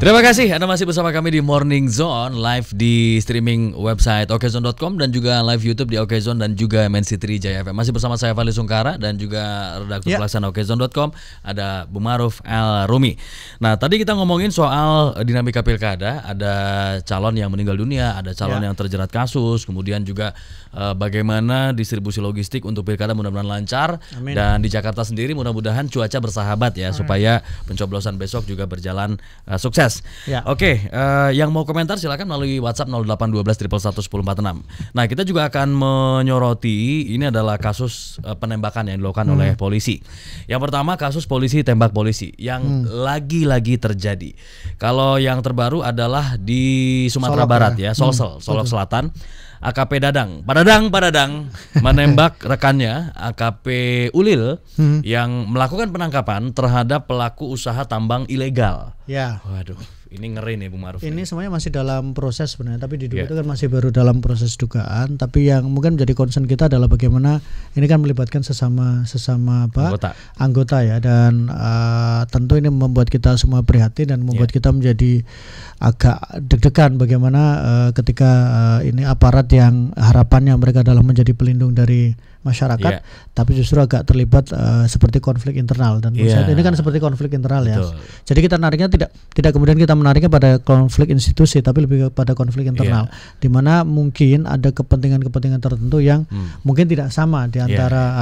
Terima kasih Anda masih bersama kami di Morning Zone, live di streaming website okezone.com dan juga live YouTube di Okezone dan juga MNC3 Jaya FM. Masih bersama saya Fali Sungkara dan juga redaktur pelaksana okezone.com ada Bu Ma'ruf El Rumi. Nah, tadi kita ngomongin soal dinamika pilkada, ada calon yang meninggal dunia, ada calon yang terjerat kasus, kemudian juga bagaimana distribusi logistik untuk pilkada mudah-mudahan lancar. Amin. Dan di Jakarta sendiri mudah-mudahan cuaca bersahabat ya supaya pencoblosan besok juga berjalan sukses. Oke, yang mau komentar silakan melalui WhatsApp 0812 111 1046. Nah, kita juga akan menyoroti ini adalah kasus penembakan yang dilakukan oleh polisi. Yang pertama kasus polisi tembak polisi yang lagi-lagi terjadi. Kalau yang terbaru adalah di Sumatera Barat ya, Solsel, Solok Selatan. AKP Dadang menembak rekannya AKP Ulil yang melakukan penangkapan terhadap pelaku usaha tambang ilegal. Ya. Waduh, ini ngeri nih Bu Ma'ruf. Ini semuanya masih dalam proses sebenarnya, tapi diduga itu kan masih baru dalam proses dugaan. Tapi yang mungkin menjadi concern kita adalah bagaimana ini kan melibatkan sesama anggota ya, dan tentu ini membuat kita semua prihatin dan membuat kita menjadi agak deg-degan bagaimana ketika ini aparat yang harapannya mereka adalah menjadi pelindung dari masyarakat, tapi justru agak terlibat seperti konflik internal dan ini kan seperti konflik internal ya. Jadi kita nariknya tidak kemudian kita menariknya pada konflik institusi, tapi lebih kepada konflik internal, di mana mungkin ada kepentingan-kepentingan tertentu yang mungkin tidak sama di antara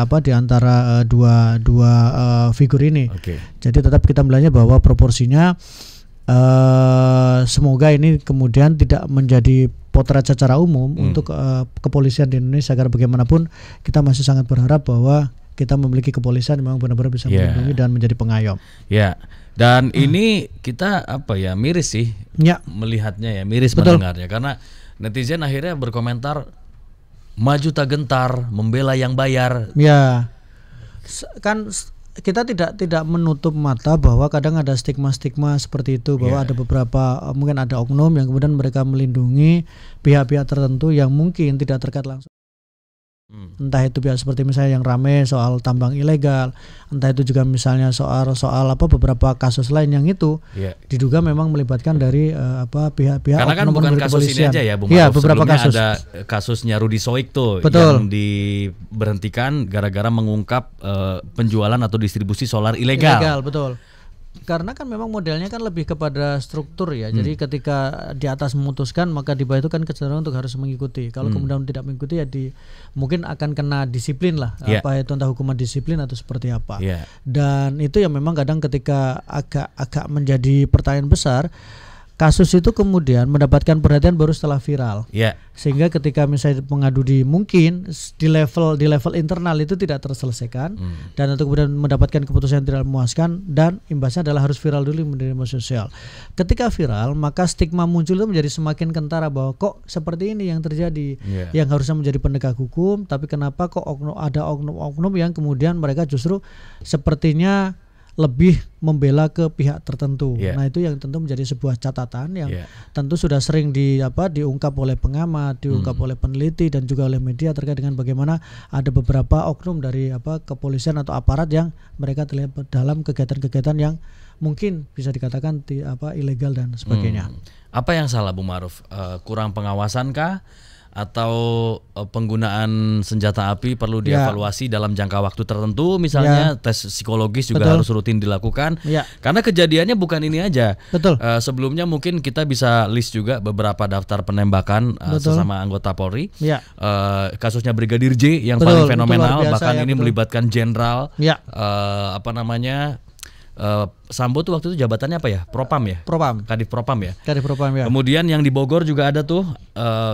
dua figur ini. Jadi tetap kita melihatnya bahwa proporsinya semoga ini kemudian tidak menjadi potret secara umum untuk kepolisian di Indonesia, agar bagaimanapun kita masih sangat berharap bahwa kita memiliki kepolisian yang memang benar-benar bisa melindungi dan menjadi pengayom. Dan ini kita miris sih melihatnya ya, miris mendengarnya, karena netizen akhirnya berkomentar maju tak gentar, membela yang bayar. Kan kita tidak menutup mata bahwa kadang ada stigma-stigma seperti itu, bahwa ada beberapa mungkin ada oknum yang kemudian mereka melindungi pihak-pihak tertentu yang mungkin tidak terkait langsung. Entah itu pihak seperti misalnya yang rame soal tambang ilegal, entah itu juga misalnya soal beberapa kasus lain yang itu diduga memang melibatkan dari pihak-pihak. Karena kan bukan kasus ini aja ya Bu Ma'ruf, beberapa kasus. Ada kasusnya Rudi Soik tuh yang diberhentikan gara-gara mengungkap penjualan atau distribusi solar ilegal. Betul. Karena kan memang modelnya kan lebih kepada struktur ya. Jadi ketika di atas memutuskan, maka di bawah itu kan kecenderungan untuk harus mengikuti. Kalau kemudian tidak mengikuti ya mungkin akan kena disiplin lah, apa itu entah hukuman disiplin atau seperti apa. Dan itu yang memang kadang ketika agak menjadi pertanyaan besar. Kasus itu kemudian mendapatkan perhatian baru setelah viral, sehingga ketika misalnya pengadu mungkin di level internal itu tidak terselesaikan, dan untuk kemudian mendapatkan keputusan yang tidak memuaskan, dan imbasnya adalah harus viral dulu di media sosial. Ketika viral, maka stigma muncul itu menjadi semakin kentara bahwa kok seperti ini yang terjadi, yang harusnya menjadi penegak hukum, tapi kenapa kok ada oknum-oknum yang kemudian mereka justru sepertinya lebih membela ke pihak tertentu. Nah, itu yang tentu menjadi sebuah catatan yang tentu sudah sering diungkap oleh pengamat, diungkap oleh peneliti dan juga oleh media terkait dengan bagaimana ada beberapa oknum dari kepolisian atau aparat yang mereka terlibat dalam kegiatan-kegiatan yang mungkin bisa dikatakan ilegal dan sebagainya. Apa yang salah Bu Ma'ruf? Kurang pengawasan kah? Atau penggunaan senjata api perlu dievaluasi dalam jangka waktu tertentu, misalnya tes psikologis juga harus rutin dilakukan, karena kejadiannya bukan ini aja. Sebelumnya mungkin kita bisa list juga beberapa daftar penembakan sesama anggota Polri. Kasusnya Brigadir J yang paling fenomenal, bahkan ini melibatkan jenderal Sambo tuh waktu itu jabatannya apa ya? Propam ya? Kadif Propam ya? Kemudian yang di Bogor juga ada tuh,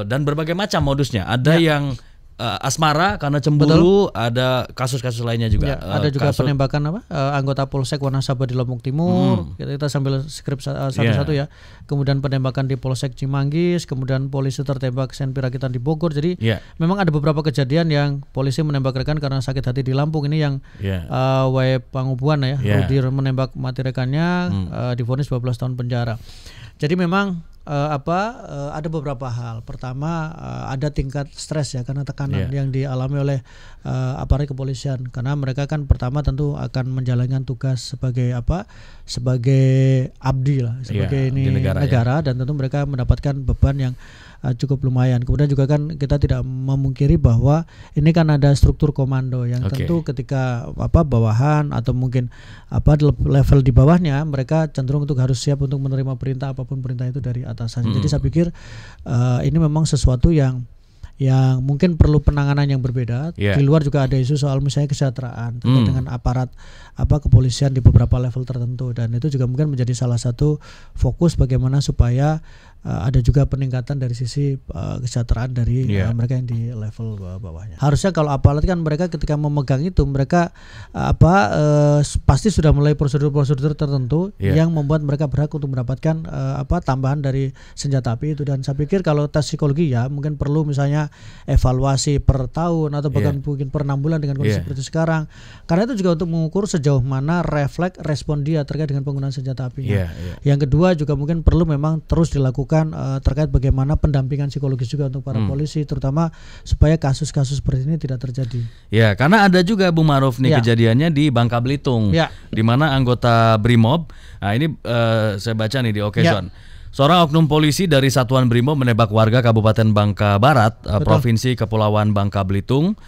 dan berbagai macam modusnya. Ada yang asmara karena cemburu, ada kasus-kasus lainnya juga. Ada juga penembakan anggota Polsek Wanasaba di Lombok Timur. Kita sambil skrip satu-satu ya. Kemudian penembakan di Polsek Cimanggis, kemudian polisi tertembak Sen Pirakitan di Bogor. Jadi memang ada beberapa kejadian yang polisi menembak rekan karena sakit hati di Lampung. Ini yang Wae Pangubuan ya, Rudi menembak mati rekannya, divonis 12 tahun penjara. Jadi memang ada beberapa hal. Pertama, ada tingkat stres ya karena tekanan yang dialami oleh aparat kepolisian, karena mereka kan pertama tentu akan menjalankan tugas sebagai abdi lah, sebagai negara dan tentu mereka mendapatkan beban yang cukup lumayan. Kemudian juga kan kita tidak memungkiri bahwa ini kan ada struktur komando yang tentu ketika bawahan atau mungkin level di bawahnya, mereka cenderung untuk harus siap untuk menerima perintah apapun perintah itu dari atasannya. Jadi saya pikir ini memang sesuatu yang mungkin perlu penanganan yang berbeda. Di luar juga ada isu soal misalnya kesejahteraan terkait dengan aparat kepolisian di beberapa level tertentu, dan itu juga mungkin menjadi salah satu fokus bagaimana supaya ada juga peningkatan dari sisi kesejahteraan dari mereka yang di level bawahnya. Harusnya kalau aparat kan mereka ketika memegang itu mereka pasti sudah mulai prosedur-prosedur tertentu yang membuat mereka berhak untuk mendapatkan tambahan dari senjata api itu. Dan saya pikir kalau tes psikologi ya mungkin perlu misalnya evaluasi per tahun atau bahkan mungkin per 6 bulan dengan kondisi seperti sekarang. Karena itu juga untuk mengukur sejauh mana refleks respon dia terkait dengan penggunaan senjata apinya. Yang kedua juga mungkin perlu memang terus dilakukan terkait bagaimana pendampingan psikologis juga untuk para polisi, terutama supaya kasus-kasus seperti ini tidak terjadi. Ya, karena ada juga Bung Ma'ruf nih kejadiannya di Bangka Belitung, di mana anggota Brimob, nah ini saya baca nih di Okezon. Seorang oknum polisi dari Satuan Brimob menembak warga Kabupaten Bangka Barat, Provinsi Kepulauan Bangka Belitung,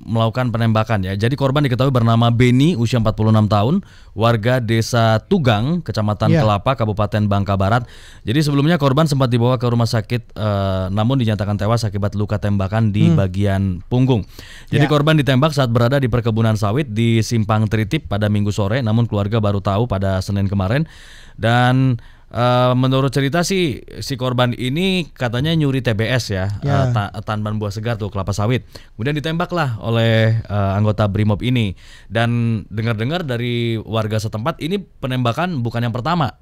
melakukan penembakan ya. Jadi korban diketahui bernama Beni, usia 46 tahun, warga Desa Tugang, Kecamatan Kelapa, Kabupaten Bangka Barat. Jadi sebelumnya korban sempat dibawa ke rumah sakit, namun dinyatakan tewas akibat luka tembakan di bagian punggung. Jadi korban ditembak saat berada di perkebunan sawit di Simpang Tritip pada Minggu sore, namun keluarga baru tahu pada Senin kemarin. Dan menurut cerita sih si korban ini katanya nyuri TBS ya, tanaman buah segar tuh, kelapa sawit. Kemudian ditembaklah oleh anggota Brimob ini. Dan dengar-dengar dari warga setempat ini penembakan bukan yang pertama.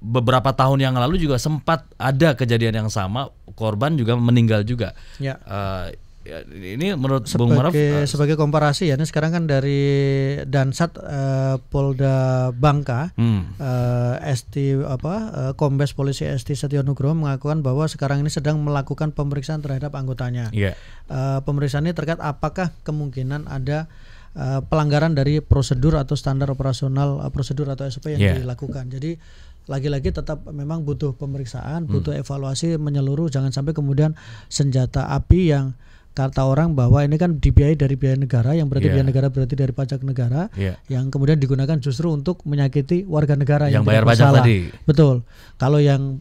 Beberapa tahun yang lalu juga sempat ada kejadian yang sama, korban juga meninggal juga. Ini menurut Bung Ma'ruf sebagai komparasi ya, ini sekarang kan dari Dansat Polda Bangka, Kombes Polisi ST Setyonugroho mengakukan bahwa sekarang ini sedang melakukan pemeriksaan terhadap anggotanya. Pemeriksaan ini terkait apakah kemungkinan ada pelanggaran dari prosedur atau standar operasional prosedur atau SOP yang dilakukan. Jadi lagi-lagi tetap memang butuh pemeriksaan, butuh evaluasi menyeluruh, jangan sampai kemudian senjata api yang kata orang bahwa ini kan dibiayai dari biaya negara, yang berarti biaya negara berarti dari pajak negara, yang kemudian digunakan justru untuk menyakiti warga negara yang bayar pajak tadi. Betul. Kalau yang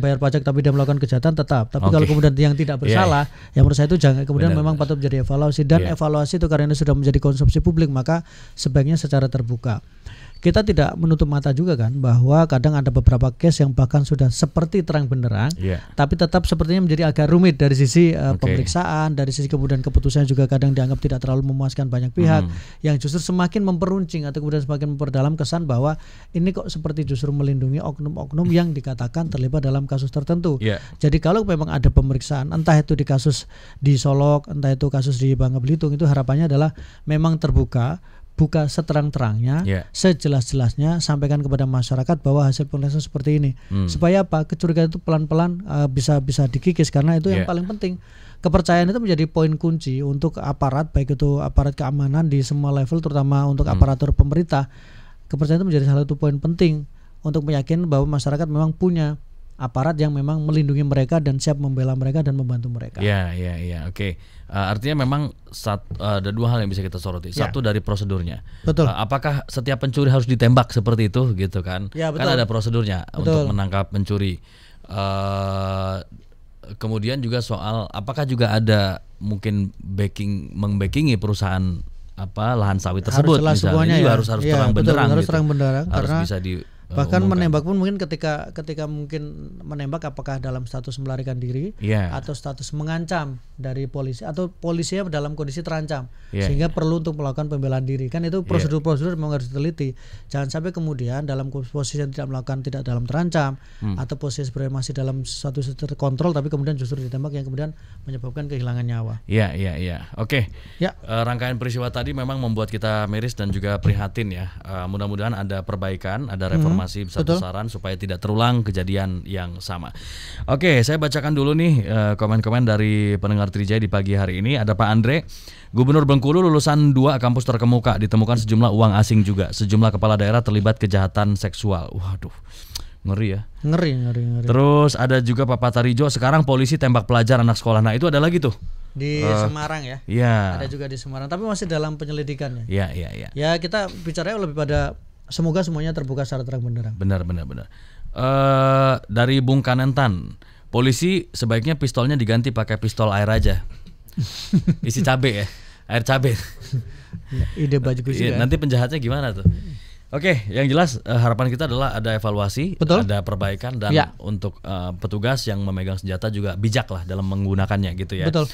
bayar pajak tapi dia melakukan kejahatan tetap. Tapi kalau kemudian yang tidak bersalah, yang menurut saya itu jangan kemudian memang patut menjadi evaluasi, dan evaluasi itu karena ini sudah menjadi konsumsi publik, maka sebaiknya secara terbuka. Kita tidak menutup mata juga kan bahwa kadang ada beberapa case yang bahkan sudah seperti terang benderang, tapi tetap sepertinya menjadi agak rumit dari sisi pemeriksaan, dari sisi kemudian keputusannya juga kadang dianggap tidak terlalu memuaskan banyak pihak, yang justru semakin memperuncing atau kemudian semakin memperdalam kesan bahwa ini kok seperti justru melindungi oknum-oknum yang dikatakan terlibat dalam kasus tertentu. Jadi kalau memang ada pemeriksaan, entah itu di kasus di Solok, entah itu kasus di Bangka Belitung, itu harapannya adalah memang terbuka, buka seterang-terangnya, sejelas-jelasnya, sampaikan kepada masyarakat bahwa hasil pemeriksaan seperti ini. Supaya apa? Kecurigaan itu pelan-pelan bisa dikikis, karena itu yang paling penting. Kepercayaan itu menjadi poin kunci untuk aparat, baik itu aparat keamanan di semua level, terutama untuk aparatur pemerintah. Kepercayaan itu menjadi salah satu poin penting untuk meyakinkan bahwa masyarakat memang punya aparat yang memang melindungi mereka dan siap membela mereka dan membantu mereka. Oke. Artinya memang ada dua hal yang bisa kita soroti. Satu dari prosedurnya. Betul. Apakah setiap pencuri harus ditembak seperti itu gitu kan? Kan ada prosedurnya untuk menangkap pencuri. Kemudian juga soal apakah juga ada mungkin membackingi perusahaan lahan sawit tersebut, misalnya ini harus terang benderang, harus terang benderang, karena bisa bahkan menembak pun mungkin ketika mungkin menembak apakah dalam status melarikan diri atau status mengancam dari polisi, atau polisinya dalam kondisi terancam sehingga perlu untuk melakukan pembelaan diri, kan itu prosedur-prosedur memang harus diteliti. Jangan sampai kemudian dalam posisi yang tidak dalam terancam atau posisi masih dalam suatu terkontrol tapi kemudian justru ditembak yang kemudian menyebabkan kehilangan nyawa. Oke. Rangkaian peristiwa tadi memang membuat kita miris dan juga prihatin ya. Mudah-mudahan ada perbaikan, ada reformasi informasi besar-besaran supaya tidak terulang kejadian yang sama. Oke, saya bacakan dulu nih komen-komen dari pendengar Trijaya di pagi hari ini. Ada Pak Andre, Gubernur Bengkulu lulusan 2 kampus terkemuka, ditemukan sejumlah uang asing juga. Sejumlah kepala daerah terlibat kejahatan seksual. Waduh, ngeri ya. Ngeri. Terus ada juga Pak Patarijo, sekarang polisi tembak pelajar anak sekolah. Nah itu ada lagi tuh. Di Semarang ya. Iya. Ada juga di Semarang, tapi masih dalam penyelidikan ya. Iya. Ya kita bicaranya lebih pada semoga semuanya terbuka secara terang benderang. Benar. Dari Bung Kanentan, polisi sebaiknya pistolnya diganti pakai pistol air aja. Isi cabe ya, air cabe. Ya, ide bagus juga. Nanti penjahatnya gimana tuh? Oke, yang jelas harapan kita adalah ada evaluasi, ada perbaikan dan untuk petugas yang memegang senjata juga bijak lah dalam menggunakannya gitu ya. Betul.